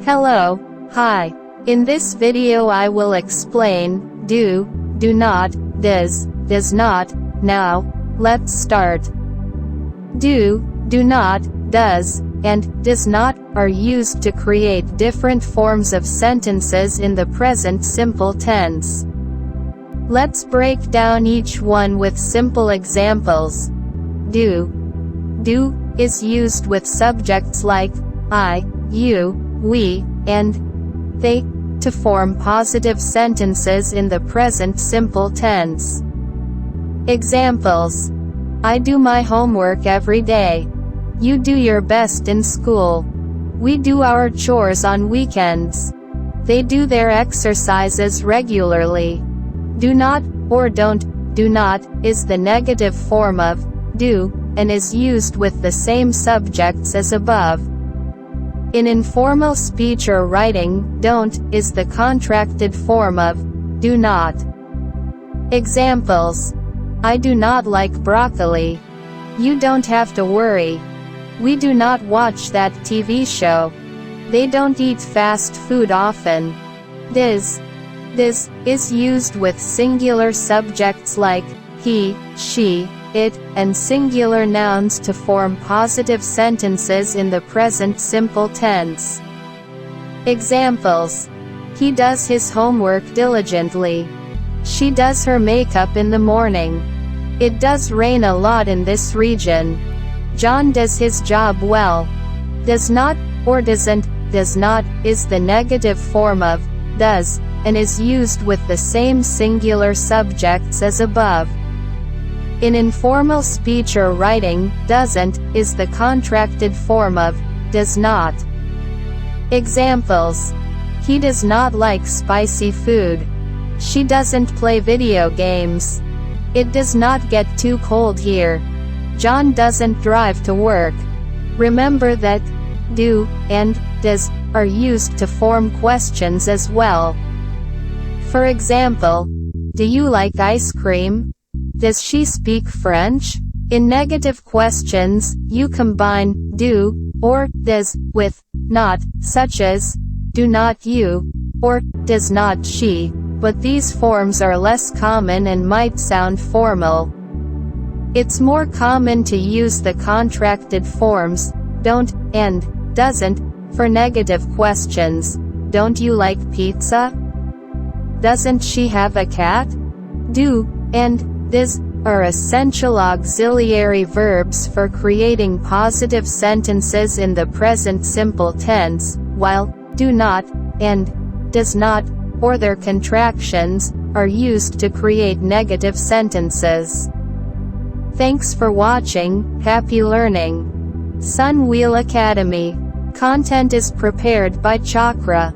Hello, hi. In this video I will explain do, do not, does not. Now, let's start. Do, do not, does, and does not are used to create different forms of sentences in the present simple tense. Let's break down each one with simple examples. Do. Do is used with subjects like I, you, we, and they to form positive sentences in the present simple tense. Examples: I do my homework every day. You do your best in school. We do our chores on weekends. They do their exercises regularly. Do not or don't. Do not is the negative form of do and is used with the same subjects as above. In informal speech or writing, don't is the contracted form of do not. Examples: I do not like broccoli. You don't have to worry. We do not watch that TV show. They don't eat fast food often. This is used with singular subjects like he, she, it, and singular nouns to form positive sentences in the present simple tense. Examples: he does his homework diligently. She does her makeup in the morning. It does rain a lot in this region. John does his job well. Does not or doesn't. Does not is the negative form of does and is used with the same singular subjects as above. In informal speech or writing, doesn't is the contracted form of does not. Examples: he does not like spicy food. She doesn't play video games. It does not get too cold here. John doesn't drive to work. Remember that do and does are used to form questions as well. For example, do you like ice cream? Does she speak French? In negative questions, you combine do or does with not, such as do not you or does not she, but these forms are less common and might sound formal. It's more common to use the contracted forms don't and doesn't for negative questions. Don't you like pizza? Doesn't she have a cat? Do and does are essential auxiliary verbs for creating positive sentences in the present simple tense, while do not and does not, or their contractions, are used to create negative sentences. Thanks for watching. Happy learning. Sun Wheel Academy. Content is prepared by Chakra.